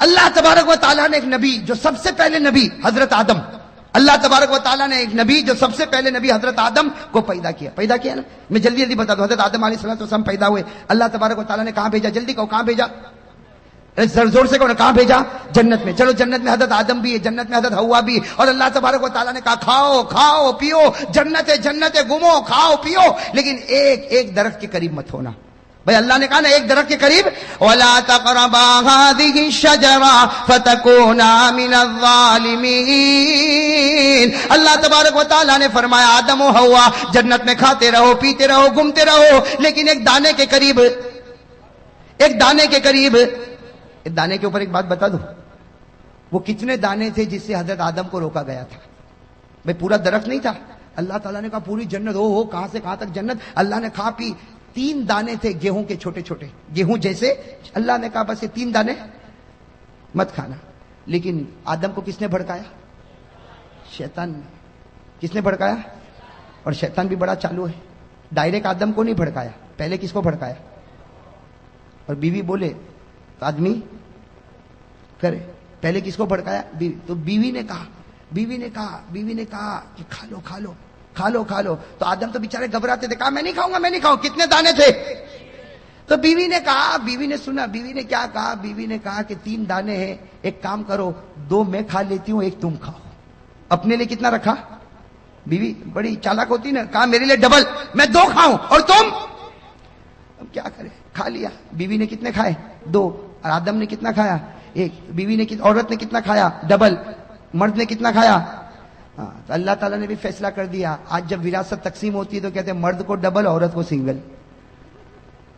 اللہ تبارک و تعالیٰ نے ایک نبی جو سب سے پہلے نبی حضرت آدم، اللہ تبارک و تعالیٰ نے ایک نبی جو سب سے پہلے نبی حضرت آدم کو پیدا کیا نا. میں جلدی بتا دوں، حضرت آدم علیہ السلام پیدا ہوئے، اللہ تبارک و تعالیٰ نے کہاں بھیجا؟ جلدی کہو کہاں بھیجا؟ زور سے کہو کہاں بھیجا؟ جنت میں. چلو جنت میں حضرت آدم بھی ہے، جنت میں حضرت حوا بھی، اور اللہ تبارک و تعالیٰ نے کہا کھاؤ کھاؤ پیو، جنت ہے گھومو کھاؤ پیو، لیکن ایک درخت کے قریب مت ہونا. بھائی اللہ نے کہا نا ایک درخت کے قریب، وَلَا تَقْرَبَا هَٰذِهِ الشَّجَرَةَ فَتَكُونَا مِنَ الظَّالِمِينَ. اللہ تبارک و تعالیٰ نے فرمایا آدم و حوا جنت میں کھاتے رہو پیتے رہو گھومتے رہو، لیکن ایک دانے کے اوپر ایک بات بتا دو، وہ کتنے دانے تھے جس سے حضرت آدم کو روکا گیا تھا؟ بھائی پورا درخت نہیں تھا. اللہ تعالیٰ نے کہا پوری جنت ہو کہاں سے کہاں تک جنت. اللہ نے کھا پی. 3 دانے تھے گیہوں کے چھوٹے چھوٹے، گیہوں جیسے. اللہ نے کہا بس یہ 3 دانے مت کھانا. لیکن آدم کو کس نے بھڑکایا؟ شیطان نے. کس نے بھڑکایا؟ اور شیطان بھی بڑا چالو ہے. ڈائریکٹ آدم کو نہیں بھڑکایا، پہلے کس کو بھڑکایا؟ اور بیوی بولے تو آدمی کرے. پہلے کس کو بھڑکایا؟ بیوی. تو بیوی نے کہا کہ کھا لو. تو آدم تو بیچارے گھبراتے تھے، کہا میں نہیں کھاؤں. کتنے دانے تھے؟ تو بیوی نے سنا. بیوی نے کیا کہا؟ بیوی نے کہا کہ 3 دانے ہیں، ایک کام کرو 2 میں کھا لیتی ہوں، ایک تم کھاؤ. اپنے لیے کتنا رکھا؟ بیوی بڑی چالاک ہوتی نا، کہا میرے لیے ڈبل، میں 2 کھاؤں اور تم. اب کیا کرے؟ کھا لیا. بیوی نے کتنے کھائے؟ 2. اور آدم نے کتنا کھایا؟ 1. عورت نے کتنا کھایا؟ ڈبل. مرد نے کتنا کھایا؟ تو اللہ تعالیٰ نے بھی فیصلہ کر دیا. آج جب وراثت تقسیم ہوتی ہے تو کہتے ہیں مرد کو ڈبل، عورت کو سنگل.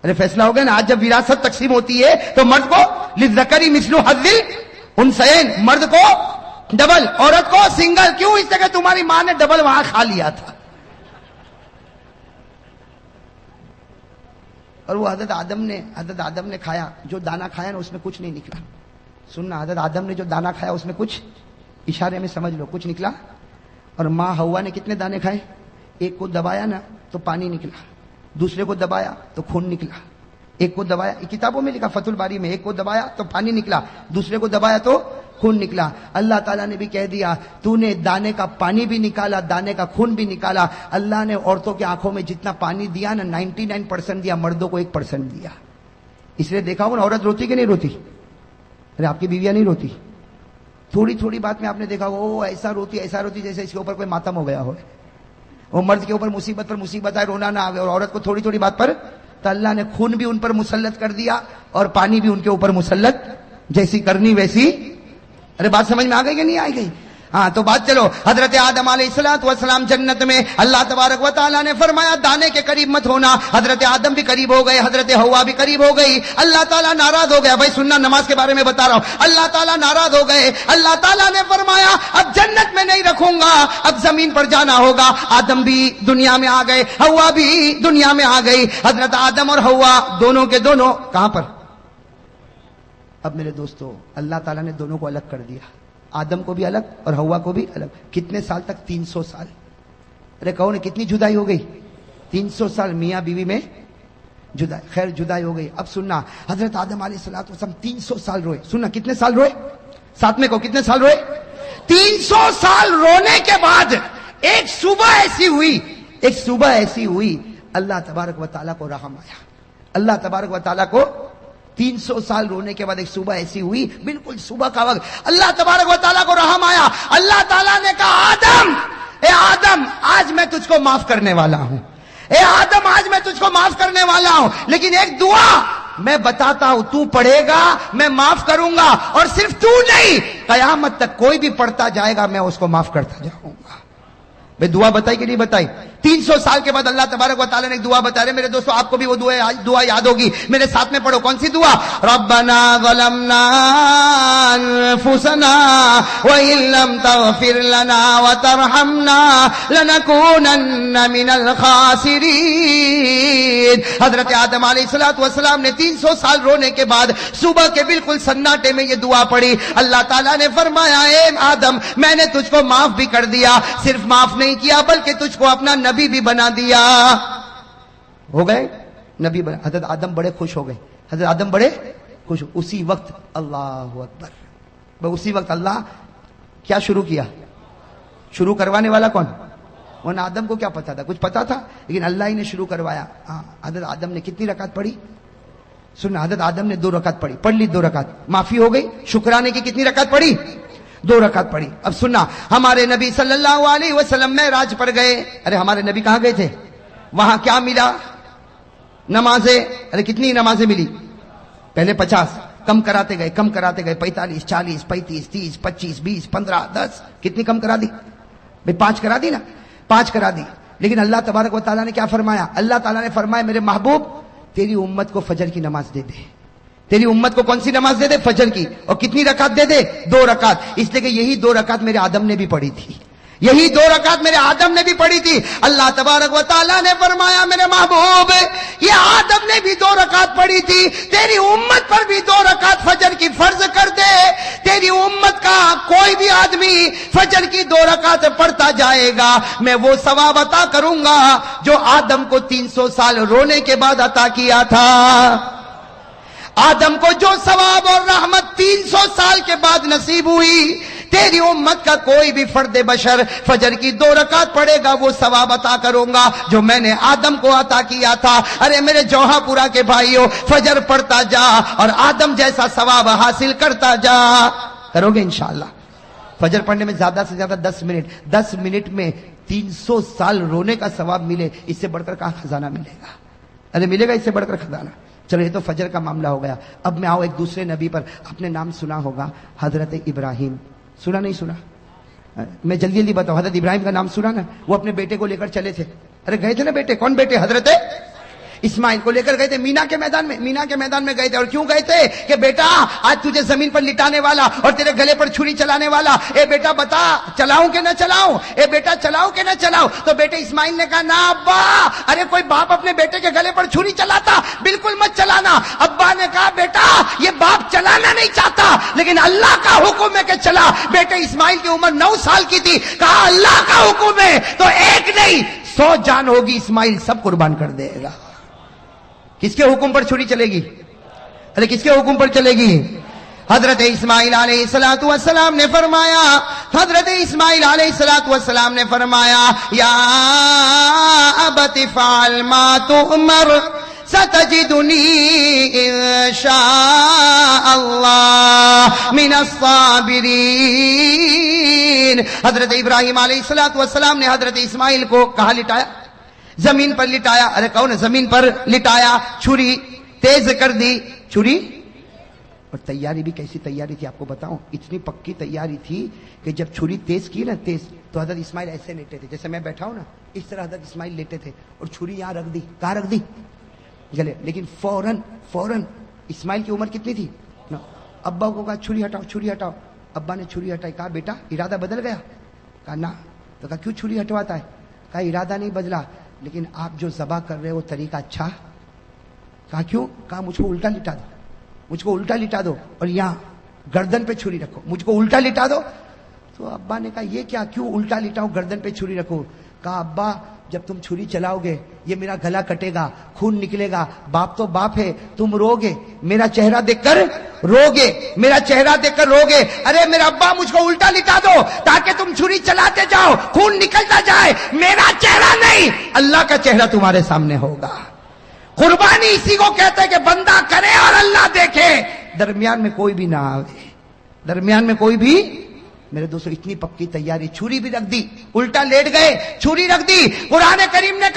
ارے فیصلہ ہو گیا نا. آج جب وراثت تقسیم ہوتی ہے تو مرد کو للذکر مثل حظ الانثیین، مرد کو ڈبل، عورت کو سنگل. کیوں؟ اس لیے کہ تمہاری ماں نے ڈبل وہاں کھا لیا تھا. اور وہ حضرت آدم نے کھایا، جو دانا کھایا نا اس میں کچھ نہیں نکلا. سننا، حضرت آدم نے جو دانا کھایا اس میں کچھ، اشارے میں سمجھ لو، کچھ نکلا. اور ماں حوا نے کتنے دانے کھائے؟ ایک کو دبایا نا تو پانی نکلا، دوسرے کو دبایا تو خون نکلا. ایک کو دبایا، کتابوں میں لکھا فتح الباری میں، ایک کو دبایا تو پانی نکلا، دوسرے کو دبایا تو خون نکلا. اللہ تعالیٰ نے بھی کہہ دیا تو نے دانے کا پانی بھی نکالا، دانے کا خون بھی نکالا. اللہ نے عورتوں کی آنکھوں میں جتنا پانی دیا نا 99% دیا، مردوں کو 1% دیا. اس لیے دیکھا ہو نا عورت روتی کہ نہیں روتی؟ ارے آپ کی بیویاں نہیں روتی؟ تھوڑی بات میں آپ نے دیکھا وہ ایسا روتی جیسے اس کے اوپر کوئی ماتم ہو گیا ہو. وہ مرد کے اوپر مصیبت پر مصیبت آئے رونا نہ آئے، اور عورت کو تھوڑی بات پر تو اللہ نے خون بھی ان پر مسلط کر دیا اور پانی بھی ان کے اوپر مسلط، جیسی کرنی ویسی. ارے بات سمجھ میں آ گئی کہ نہیں آئی گئی؟ ہاں تو بات چلو. حضرت آدم علیہ السلام جنت میں، اللہ تبارک و تعالیٰ نے فرمایا دانے کے قریب مت ہونا. حضرت آدم بھی قریب ہو گئے، حضرت حوا بھی قریب ہو گئی. اللہ تعالیٰ ناراض ہو گیا. بھائی سننا، نماز کے بارے میں بتا رہا ہوں. اللہ تعالیٰ ناراض ہو گئے. اللہ تعالیٰ نے فرمایا اب جنت میں نہیں رکھوں گا، اب زمین پر جانا ہوگا. آدم بھی دنیا میں آ گئے، حوا بھی دنیا میں آ گئی. حضرت آدم اور حوا دونوں کے دونوں کہاں پر؟ اب میرے دوستو اللہ تعالیٰ نے دونوں کو الگ کر دیا، آدم کو بھی الگ اور حوا کو بھی الگ. کتنے سال تک؟ 300 سال. ارے کہو نا کتنی جدائی ہو گئی؟ 300 سال میاں بیوی میں جدائی. خیر جدائی ہو گئی. اب سننا، حضرت آدم علیہ السلام 300 سال روئے. سننا کتنے سال روئے؟ ساتھ میں کو کتنے سال روئے؟ 300 سال رونے کے بعد ایک صبح ایسی ہوئی اللہ تبارک و تعالیٰ کو رحم آیا. اللہ تبارک و تعالیٰ کو 300 سال رونے کے بعد ایک صبح ایسی ہوئی، بالکل صبح کا وقت، اللہ تبارک و تعالیٰ کو رحم آیا. اللہ تعالیٰ نے کہا اے آدم آج میں تجھ کو معاف کرنے والا ہوں. آج میں تجھ کو معاف کرنے والا ہوں، لیکن ایک دعا میں بتاتا ہوں، تو پڑھے گا میں معاف کروں گا، اور صرف تو نہیں قیامت تک کوئی بھی پڑھتا جائے گا میں اس کو معاف کرتا جاؤں گا. بھئی دعا بتائی کہ نہیں بتائی؟ 300 سال کے بعد اللہ تبارک و تعالیٰ نے ایک دعا بتا رہے. میرے دوستو آپ کو بھی وہ دعا یاد ہوگی، میرے ساتھ میں پڑھو. کون سی دعا؟ ربنا ظلمنا انفسنا وان لم تغفر لنا وترحمنا لنكونن من الخاسرین. حضرت آدم علیہ السلام نے 300 سال رونے کے بعد صبح کے بالکل سناٹے میں یہ دعا پڑھی. اللہ تعالیٰ نے فرمایا اے آدم میں نے تجھ کو معاف بھی کر دیا، صرف معاف نہیں کیا بلکہ تجھ کو اپنا نبی بھی بنا دیا. ہو گئے نبی بنا. حضرت آدم بڑے خوش ہو گئے. حضرت آدم بڑے خوش. اسی وقت اللہ اکبر, اسی وقت اللہ کیا شروع کیا؟ شروع کروانے والا کون؟ ورنہ آدم کو کیا پتا تھا؟ کچھ پتا تھا, لیکن اللہ ہی نے شروع کروایا. حضرت آدم نے کتنی رکعت پڑھی؟ سن, حضرت آدم نے 2 رکعت پڑھی, پڑھ لی 2 رکعت, معافی ہو گئی. شکرانے کی کتنی رکعت پڑھی؟ 2 رکعت پڑھی. اب سننا, ہمارے نبی صلی اللہ علیہ وسلم معراج پر گئے. ارے ہمارے نبی کہاں گئے تھے؟ وہاں کیا ملا؟ نمازیں. ارے کتنی نمازیں ملی؟ پہلے 50, کم کراتے گئے, کم کراتے گئے, 45, 40, 35, 30, 25, 20, 15, 10. کتنی کم کرا دی بھائی؟ 5 کرا دی نا, 5 کرا دی. لیکن اللہ تبارک و تعالیٰ نے کیا فرمایا؟ اللہ تعالیٰ نے فرمایا میرے محبوب تیری امت کو فجر کی نماز دے دے. تیری امت کو کون سی نماز دے دے؟ فجر کی. اور کتنی رکعت دے دے؟ 2 رکعت. اس لیے کہ یہی 2 رکعت میرے آدم نے بھی پڑھی تھی, یہی 2 رکعت میرے آدم نے بھی پڑھی تھی. اللہ تبارک و تعالیٰ نے فرمایا میرے محبوب یہ آدم نے بھی 2 رکعت پڑھی تھی, تیری امت پر بھی 2 رکعت فجر کی فرض کر دے. تیری امت کا کوئی بھی آدمی فجر کی 2 رکعت پڑھتا جائے گا, میں وہ ثواب عطا کروں گا جو آدم کو 300 سال رونے کے بعد عطا کیا تھا. آدم کو جو ثواب اور رحمت 300 سال کے بعد نصیب ہوئی, تیری امت کا کوئی بھی فرد بشر فجر کی 2 رکعت پڑھے گا, وہ ثواب عطا کروں گا جو میں نے آدم کو عطا کیا تھا. ارے میرے جوہا پورا کے بھائیو, فجر پڑھتا جا اور آدم جیسا ثواب حاصل کرتا جا. کرو گے انشاءاللہ؟ فجر پڑھنے میں زیادہ سے زیادہ 10 منٹ میں 300 سال رونے کا ثواب ملے, اس سے بڑھ کر کہاں خزانہ ملے گا؟ ارے ملے گا اس سے بڑھ کر خزانہ؟ چلو یہ تو فجر کا معاملہ ہو گیا. اب میں آؤ ایک دوسرے نبی پر. آپ نے نام سنا ہوگا حضرت ابراہیم. سنا نہیں سنا؟ میں جلدی جلدی بتاؤں. حضرت ابراہیم کا نام سنا نا؟ وہ اپنے بیٹے کو لے کر چلے تھے. ارے گئے تھے نا بیٹے, کون بیٹے؟ حضرت اسماعیل کو لے کر گئے تھے مینا کے میدان میں. مینا کے میدان میں گئے تھے. اور کیوں گئے تھے؟ کہ بیٹا آج تجھے زمین پر لٹانے والا اور تیرے گلے پر چھری چلانے والا, اے بیٹا بتا چلاؤں کہ نہ چلاؤں؟ اے بیٹا چلاؤں کہ نہ چلاؤں؟ تو بیٹے اسماعیل نے کہا نا ابا. ارے کوئی باپ اپنے بیٹے کے گلے پر چھری چلاتا؟ بالکل مت چلانا. ابا نے کہا بیٹا یہ باپ چلانا نہیں چاہتا, لیکن اللہ کا حکم ہے کہ چلا. بیٹے اسماعیل کی عمر 9 سال کی تھی. کہا اللہ کا حکم ہے تو 1 نہیں 100 جان ہوگی, اسماعیل سب قربان کر دے گا. کس کے حکم پر چھری چلے گی؟ ارے کس کے حکم پر چلے گی؟ حضرت اسماعیل علیہ السلام نے فرمایا, حضرت اسماعیل علیہ السلام نے فرمایا یا ابت فعل ما تؤمر ستجدنی انشاء اللہ من الصابرین. حضرت ابراہیم علیہ السلام نے حضرت اسماعیل کو کہاں لٹایا؟ زمین پر لٹایا. ارے کون ہے؟ زمین پر لٹایا, چھری تیز کر دی. چھری اور تیاری بھی کیسی تیاری تھی آپ کو بتاؤں. اتنی پکی تیاری تھی کہ جب چھری تیز کی نا, تیز, تو حضرت اسماعیل ایسے لیٹے تھے جیسے میں بیٹھا ہوں نا, اس طرح حضرت اسماعیل لیٹے تھے اور چھری یہاں رکھ دی. کہاں رکھ دی؟ گلے. لیکن فوراً اسماعیل کی عمر کتنی تھی؟ ابا کو کہا چھری ہٹاؤ, چھری ہٹاؤ. ابا نے چھری ہٹائی. کہا بیٹا ارادہ بدل گیا؟ کہا نا. تو کہا کیوں چھری ہٹواتا ہے؟ کہا ارادہ نہیں بدلا, لیکن آپ جو ذبح کر رہے ہو طریقہ اچھا. کہا کیوں؟ کہا مجھ کو الٹا لٹا دو, مجھ کو الٹا لٹا دو اور یہاں گردن پہ چھری رکھو, مجھ کو الٹا لٹا دو. تو ابا نے کہا یہ کیا, کیوں الٹا لٹاؤ, گردن پہ چھری رکھو؟ کہا ابا جب تم چھری چلاؤ گے یہ میرا گلا کٹے گا, خون نکلے گا, باپ تو باپ ہے, تم رو گے, میرا چہرہ دیکھ کر رو گے, میرا چہرہ دیکھ کر رو گے. ارے میرا ابا مجھ کو الٹا لٹا دو تاکہ تم چھری چلاتے جاؤ, خون نکلتا جائے, میرا چہرہ نہیں اللہ کا چہرہ تمہارے سامنے ہوگا. قربانی اسی کو کہتے ہیں کہ بندہ کرے اور اللہ دیکھے, درمیان میں کوئی بھی نہ آئے, درمیان میں کوئی بھی. میرے دوستو اتنی پکی تیاری, چھری بھی رکھ دی, الٹا لیٹ گئے, چھری رکھ دی. قرآن کریم نے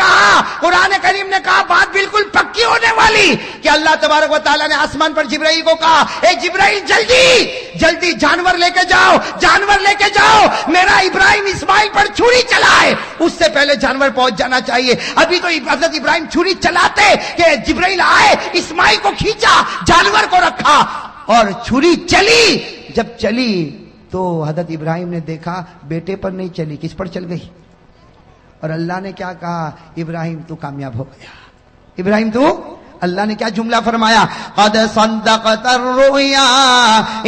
کہا بات بالکل پکی ہونے والی کہ اللہ تبارک و تعالیٰ نے آسمان پر جبرائیل کو کہا اے جبرائیل جلدی جانور لے کے جاؤ, میرا ابراہیم اسماعیل پر چھری چلائے. اس سے پہلے جانور پہنچ جانا چاہیے. ابھی تو حضرت ابراہیم چھری چلاتے کہ جبرائیل آئے, اسماعیل کو کھینچا, جانور کو رکھا اور چھری چلی. جب چلی تو حضرت ابراہیم نے دیکھا بیٹے پر نہیں چلی, کس پر چل گئی؟ اور اللہ نے کیا کہا؟ ابراہیم تو کامیاب ہو گیا. ابراہیم تو, اللہ نے کیا جملہ فرمایا؟ قد صدقت الرؤیا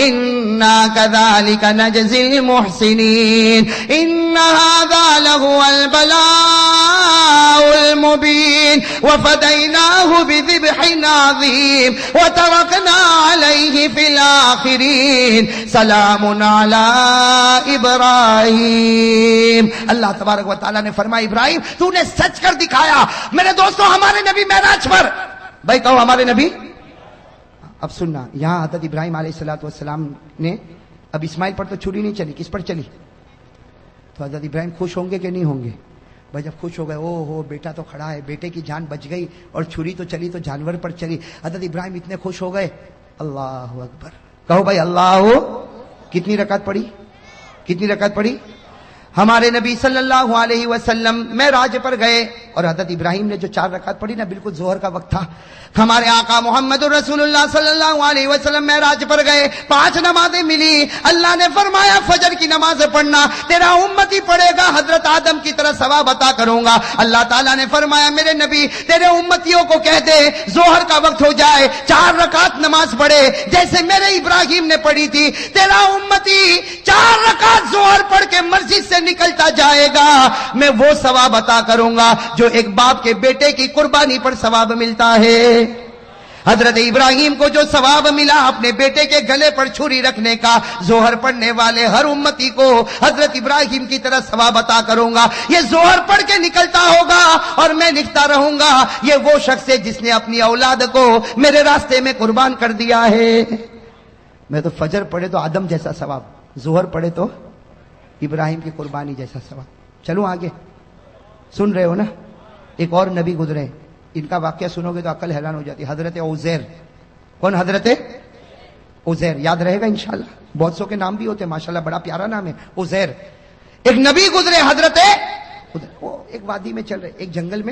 ان انا كذلك نجزي المحسنين ان هذا لهو البلاء المبين وفديناه بذبح عظيم وتركنا عليه في الآخرين سلام على ابراہیم. اللہ تبارک و تعالیٰ نے فرمایا ابراہیم تو نے سچ کر دکھایا. میرے دوستوں ہمارے نبی معراج پر, بھائی کہو ہمارے نبی. اب سننا, یہاں حضرت ابراہیم علیہ السلام نے, اب اسماعیل پر تو چھری نہیں چلی, کس پر چلی؟ تو حضرت ابراہیم خوش ہوں گے کہ نہیں ہوں گے؟ بھائی جب خوش ہو گئے, او ہو بیٹا تو کھڑا ہے, بیٹے کی جان بچ گئی, اور چھری تو چلی تو جانور پر چلی. حضرت ابراہیم اتنے خوش ہو گئے, اللہ اکبر کہو بھائی اللہ. کتنی رکعت پڑھی؟ کتنی رکعت پڑھی؟ ہمارے نبی صلی اللہ علیہ وسلم معراج پر گئے اور حضرت ابراہیم نے جو 4 رکعت پڑھی نا, بالکل ظہر کا وقت تھا. ہمارے آقا محمد رسول اللہ صلی اللہ علیہ وسلم معراج پر گئے, 5 نمازیں ملی. اللہ نے فرمایا فجر کی نماز پڑھنا, تیرا امتی پڑھے گا حضرت آدم کی طرح ثواب عطا کروں گا. اللہ تعالیٰ نے فرمایا میرے نبی تیرے امتیوں کو کہہ دے ظہر کا وقت ہو جائے 4 رکعت نماز پڑھے جیسے میرے ابراہیم نے پڑھی تھی. تیرا امتی 4 رکعت ظہر پڑھ کے مسجد سے نکلتا جائے گا, میں وہ ثواب عطا کروں گا جو ایک باپ کے بیٹے کی قربانی پر ثواب ملتا ہے. حضرت ابراہیم کو جو ثواب ملا اپنے بیٹے کے گلے پر چھری رکھنے کا, ظہر پڑھنے والے ہر امتی کو حضرت ابراہیم کی طرح ثواب عطا کروں گا. یہ ظہر پڑھ کے نکلتا ہوگا اور میں لکھتا رہوں گا یہ وہ شخص ہے جس نے اپنی اولاد کو میرے راستے میں قربان کر دیا ہے. میں تو فجر پڑھے تو آدم جیسا ثواب, ظہر پڑھے تو ابراہیم کی قربانی جیسا ثواب. چلو آگے, سن رہے ہو نا. ایک اور نبی گزرے, ان کا واقعہ سنو گے تو عقل حیران ہو جاتی. حضرت عزیر. کون؟ حضرت عزیر. یاد رہے گا انشاءاللہ, بہت سو کے نام بھی ہوتے ہیں ماشاءاللہ, بڑا پیارا نام ہے عزیر. ایک نبی گزرے حضرت, وہ ایک وادی میں چل رہے, ایک جنگل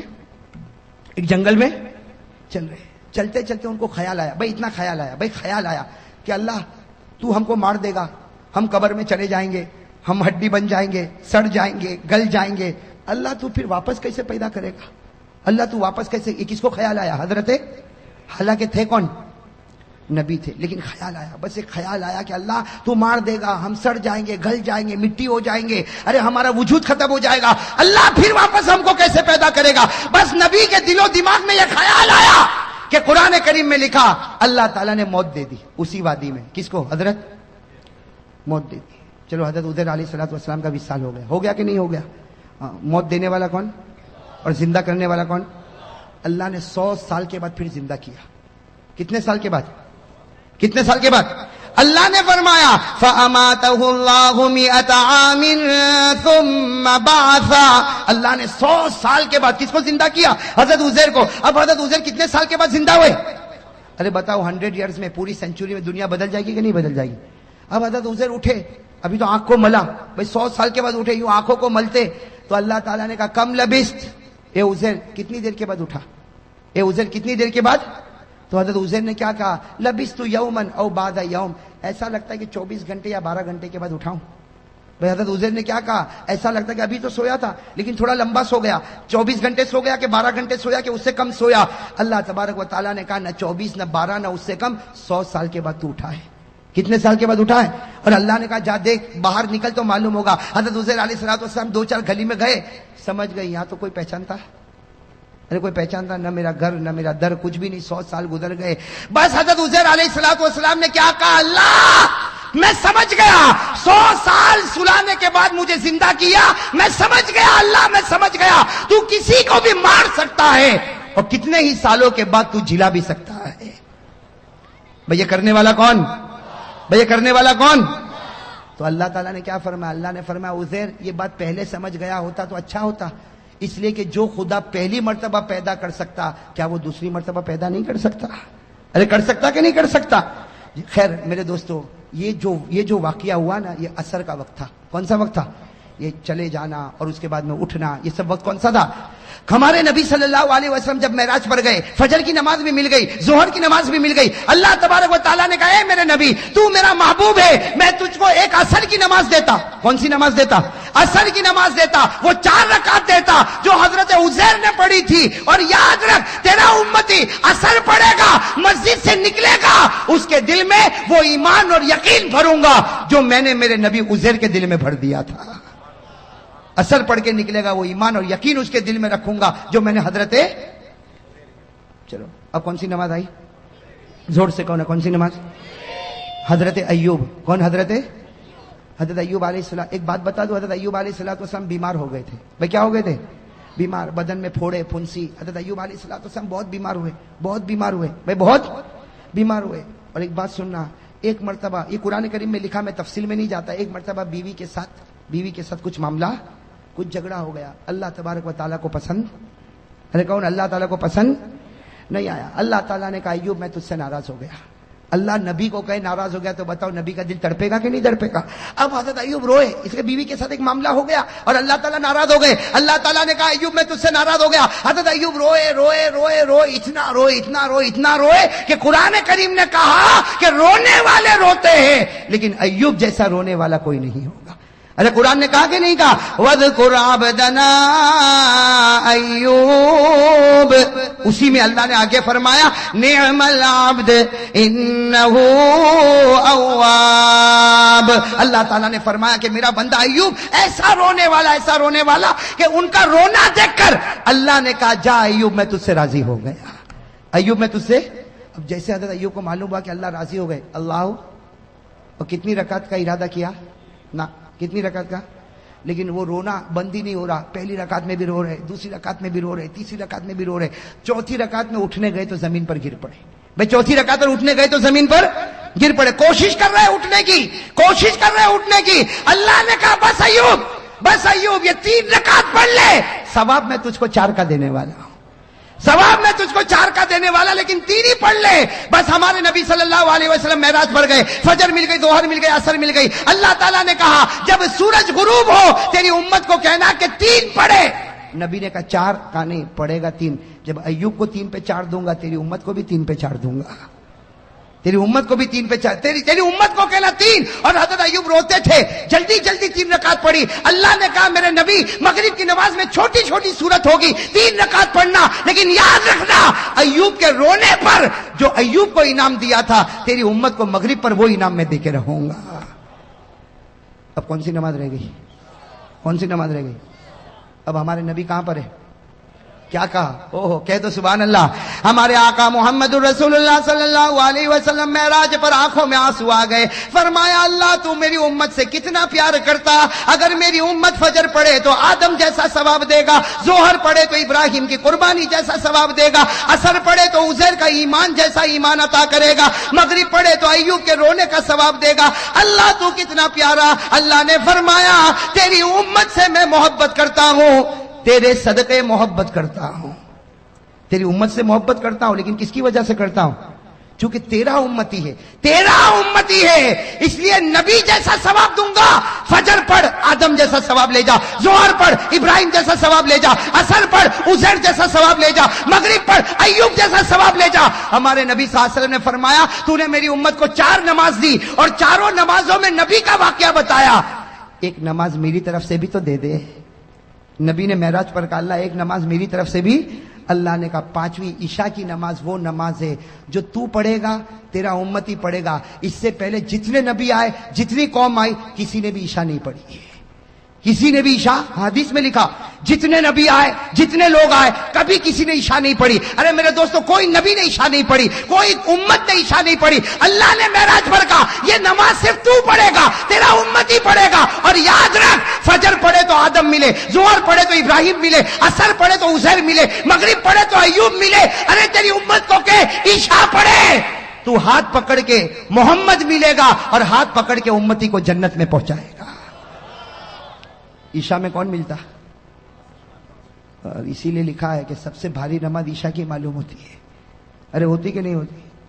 میں چل رہے. چلتے چلتے ان کو خیال آیا, بھائی اتنا خیال آیا, بھائی خیال آیا کہ اللہ تو ہم کو مار دے گا, ہم قبر میں چلے جائیں گے, ہم ہڈی بن جائیں گے, سڑ جائیں گے, گل جائیں گے. اللہ تو پھر واپس کیسے پیدا کرے گا؟ اللہ تو واپس کیسے؟ کس کو خیال آیا؟ حضرت, حالانکہ تھے کون؟ نبی تھے, لیکن خیال آیا, بس ایک خیال آیا کہ اللہ تو مار دے گا, ہم سڑ جائیں گے, گل جائیں گے, مٹی ہو جائیں گے, ارے ہمارا وجود ختم ہو جائے گا, اللہ پھر واپس ہم کو کیسے پیدا کرے گا؟ بس نبی کے دل و دماغ میں یہ خیال آیا کہ قرآن کریم میں لکھا اللہ تعالیٰ نے موت دے دی اسی وادی میں. کس کو؟ حضرت, موت دے دی. چلو حضرت عزیر علیہ السلام کا 20 سال ہو گیا کہ نہیں ہو گیا؟ موت دینے والا کون اور زندہ کرنے والا کون؟ اللہ نے 100 سال کے بعد پھر زندہ کیا. کتنے سال کے بعد؟ کتنے سال کے بعد؟ اللہ نے فرمایا فَأَمَاتَهُ اللَّهُ مِئَةَ عَامٍ ثُمَّ بَعَثَا. اللہ نے 100 سال کے بعد کس کو زندہ کیا؟ حضرت عزیر کو. اب حضرت عزیر کتنے سال کے بعد زندہ ہوئے؟ ارے بتاؤ 100 ایئرز میں, پوری سینچری میں دنیا بدل جائے گی کہ نہیں بدل جائے گی؟ اب حضرت عزیر اٹھے, ابھی تو آنکھ کو ملا, بھائی 100 سال کے بعد اٹھے, یوں آنکھوں کو ملتے تو اللہ تعالیٰ نے کہا کم لبست, اے عزیر کتنی دیر کے بعد اٹھا؟ اے عزیر کتنی دیر کے بعد؟ تو حضرت عزیر نے کیا کہا؟ لبست یومن او بعد یوم. ایسا لگتا ہے کہ 24 گھنٹے یا 12 گھنٹے کے بعد اٹھاؤں. بھائی حضرت عزیر نے کیا کہا؟ ایسا لگتا ہے کہ ابھی تو سویا تھا لیکن تھوڑا لمبا سو گیا, 24 گھنٹے سو گیا کہ 12 گھنٹے سویا کہ اس سے کم سویا. اللہ تبارک و تعالیٰ نے کہا نہ 24 نہ 12 نہ اس سے کم, 100 سال کے بعد تو اٹھا ہے. کتنے سال کے بعد اٹھا ہے؟ اور اللہ نے کہا جا دیکھ باہر نکل تو معلوم ہوگا. حضرت عزیر علیہ السلام 2-4 گلی میں گئے, سمجھ گئے یہاں تو کوئی پہچانتا, ارے کوئی پہچانتا نہ میرا گھر نہ میرا در, کچھ بھی نہیں. 100 سال گزر گئے. بس حضرت عزیر علیہ السلام نے کیا کہا؟ اللہ میں سمجھ گیا, 100 سال سلانے کے بعد مجھے زندہ کیا, میں سمجھ گیا اللہ, میں سمجھ گیا تو کسی کو بھی مار سکتا ہے اور کتنے ہی سالوں کے بعد تو جلا بھی سکتا ہے. بھئی یہ کرنے والا کون؟ بھئی یہ کرنے والا کون؟ تو اللہ تعالیٰ نے کیا فرمایا؟ اللہ نے فرمایا عزیر یہ بات پہلے سمجھ گیا ہوتا تو اچھا ہوتا, اس لیے کہ جو خدا پہلی مرتبہ پیدا کر سکتا کیا وہ دوسری مرتبہ پیدا نہیں کر سکتا؟ ارے کر سکتا کہ نہیں کر سکتا؟ خیر میرے دوستو, یہ جو واقعہ ہوا نا, یہ عصر کا وقت تھا. کون سا وقت تھا؟ یہ چلے جانا اور اس کے بعد میں اٹھنا، یہ سب وقت کون سا تھا؟ ہمارے نبی صلی اللہ علیہ وسلم جب معراج پر گئے، فجر کی نماز بھی مل گئی، ظہر کی نماز بھی مل گئی، اللہ تبارک و تعالیٰ نے کہا اے میرے نبی تو میرا محبوب ہے، میں تجھ کو ایک عصر کی نماز دیتا۔ کون سی نماز دیتا؟ عصر کی نماز دیتا، وہ 4 رکعت دیتا جو حضرت عزیر نے پڑھی تھی۔ اور یاد رکھ تیرا امتی عصر پڑھے گا، مسجد سے نکلے گا، اس کے دل میں وہ ایمان اور یقین بھروں گا جو میں نے میرے نبی عزیر کے دل میں بھر دیا تھا۔ اثر پڑھ کے نکلے گا، وہ ایمان اور یقین اس کے دل میں رکھوں گا جو میں نے حضرت، چلو اب کون سی نماز آئی؟ زور سے کون ہے؟ کون سی نماز؟ حضرت ایوب۔ کون؟ حضرت ایوب علیہ السلام۔ ایک بات بتا دو، حضرت ایوب علیہ السلام بیمار ہو گئے تھے۔ بھائی کیا ہو گئے تھے؟ بیمار، بدن میں پھوڑے پھنسی۔ حضرت ایوب علیہ السلام بہت بیمار ہوئے، بہت بیمار ہوئے بھائی، بہت بیمار ہوئے۔ اور ایک بات سننا، ایک مرتبہ یہ قرآن کریم میں لکھا، میں تفصیل میں نہیں جاتا، ایک مرتبہ بیوی کے ساتھ کچھ معاملہ، کچھ جھگڑا ہو گیا۔ اللہ تبارک و تعالیٰ کو پسند، ارے کون؟ اللہ تعالیٰ کو پسند نہیں آیا۔ اللہ تعالیٰ نے کہا ایوب میں تجھ سے ناراض ہو گیا۔ اللہ نبی کو کہے ناراض ہو گیا تو بتاؤ نبی کا دل تڑپے گا کہ نہیں تڑپے گا؟ اب حضرت ایوب روئے، اس کے بیوی کے ساتھ ایک معاملہ ہو گیا اور اللہ تعالیٰ ناراض ہو گئے۔ اللہ تعالیٰ نے کہا ایوب میں تجھ سے ناراض ہو گیا۔ حضرت ایوب روئے روئے روئے روئے، اتنا روئے کہ قرآن کریم نے کہا کہ رونے والے روتے ہیں لیکن ایوب جیسا رونے والا کوئی نہیں ہوگا۔ ارے قرآن نے کہا کہ نہیں کہا؟ وَاذْكُرْ عَبْدَنَا ایوب، اسی میں اللہ نے آگے فرمایا نعم العبد انہ اواب۔ اللہ تعالیٰ نے فرمایا کہ میرا بندہ ایوب ایسا رونے والا کہ ان کا رونا دیکھ کر اللہ نے کہا جا ایوب میں تجھ سے راضی ہو گیا، ایوب میں تجھ سے۔ اب جیسے حضرت ایوب کو معلوم ہوا کہ اللہ راضی ہو گئے، اللہ اور کتنی رکعت کا ارادہ کیا نہ، کتنی رکعت کا، لیکن وہ رونا بند ہی نہیں ہو رہا۔ پہلی رکعت میں بھی رو رہے، دوسری رکعت میں بھی رو رہے، تیسری رکعت میں بھی رو رہے، چوتھی رکعت میں اٹھنے گئے تو زمین پر گر پڑے۔ بھائی چوتھی رکعت پر اٹھنے گئے تو زمین پر گر پڑے، کوشش کر رہے اٹھنے کی، اللہ نے کہا بس ایوب یہ 3 رکعت پڑھ لے، ثواب میں تجھ کو 4 کا دینے والا لیکن 3 ہی پڑھ لے بس۔ ہمارے نبی صلی اللہ علیہ وسلم معراج پر گئے، فجر مل گئی، ظہر مل گئی، عصر مل گئی۔ اللہ تعالیٰ نے کہا جب سورج غروب ہو تیری امت کو کہنا کہ 3 پڑھے۔ نبی نے کہا 4 کا نہیں پڑھے گا 3۔ جب ایوب کو 3 پہ 4 دوں گا تیری امت کو بھی 3 پہ 4 دوں گا، تیری امت کو بھی 3 پہ 4، تیری امت کو کہنا 3۔ اور حضرت ایوب روتے تھے، جلدی 3 رکعت پڑھی۔ اللہ نے کہا میرے نبی مغرب کی نماز میں چھوٹی صورت ہوگی، 3 رکعت پڑھنا، لیکن یاد رکھنا ایوب کے رونے پر جو ایوب کو انعام دیا تھا تیری امت کو مغرب پر وہ انعام میں دے کے رہوں گا۔ اب کون سی نماز رہ گئی؟ اب ہمارے نبی کہاں پر ہے؟ کیا کہا؟ کہہ دو سبحان اللہ۔ ہمارے آقا محمد رسول اللہ صلی اللہ علیہ وسلم معراج پر آنکھوں میں آنسو آ گئے، فرمایا اللہ تو میری امت سے کتنا پیار کرتا، اگر میری امت فجر پڑھے تو آدم جیسا ثواب دے گا، ظہر پڑھے تو ابراہیم کی قربانی جیسا ثواب دے گا، عصر پڑھے تو عزیر کا ایمان جیسا ایمان عطا کرے گا، مغرب پڑھے تو ایوب کے رونے کا ثواب دے گا۔ اللہ تو کتنا پیارا۔ اللہ نے فرمایا تیری امت سے میں محبت کرتا ہوں، تیرے صدقے محبت کرتا ہوں، تیری امت سے محبت کرتا ہوں، لیکن کس کی وجہ سے کرتا ہوں؟ چونکہ تیرا امتی ہے، اس لیے نبی جیسا ثواب دوں گا۔ فجر پڑھ آدم جیسا ثواب لے جا، ظہر پڑھ ابراہیم جیسا ثواب لے جا، عصر پڑھ عزیر جیسا ثواب لے جا، مغرب پڑھ ایوب جیسا ثواب لے جا۔ ہمارے نبی صلی اللہ علیہ وسلم نے فرمایا تو نے میری امت کو 4 نماز دی اور 4 نمازوں میں نبی کا واقعہ بتایا، ایک نماز میری طرف سے بھی تو دے دے۔ نبی نے معراج پر کہا اللہ ایک نماز میری طرف سے بھی۔ اللہ نے کہا 5ویں عشاء کی نماز وہ نماز ہے جو تو پڑھے گا، تیرا امتی پڑھے گا۔ اس سے پہلے جتنے نبی آئے، جتنی قوم آئی، کسی نے بھی عشاء نہیں پڑھی، کسی نے بھی عشاء، حدیث میں لکھا جتنے نبی آئے، جتنے لوگ آئے، کبھی کسی نے عشاء نہیں پڑھی۔ ارے میرے دوستو کوئی نبی نے عشاء نہیں پڑھی، کوئی امت نے عشاء نہیں پڑھی۔ اللہ نے معراج پر کہا یہ نماز صرف تو پڑھے گا، تیرا امتی پڑھے گا۔ اور یاد رکھ فجر پڑھے تو آدم ملے، ظہر پڑھے تو ابراہیم ملے، عصر پڑھے تو عزیر ملے، مغرب پڑھے تو ایوب ملے۔ ارے تیری امت کو کہ عشاء پڑھے، تو ہاتھ پکڑ کے محمد ملے گا اور ہاتھ پکڑ کے امتی کو جنت میں پہنچائے گا۔ عشاء میں کون ملتا؟ اور اسی لیے لکھا ہے کہ سب سے بھاری نماز عشاء کی معلوم ہوتی ہے۔ ارے ہوتی کہ نہیں ہوتی؟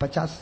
50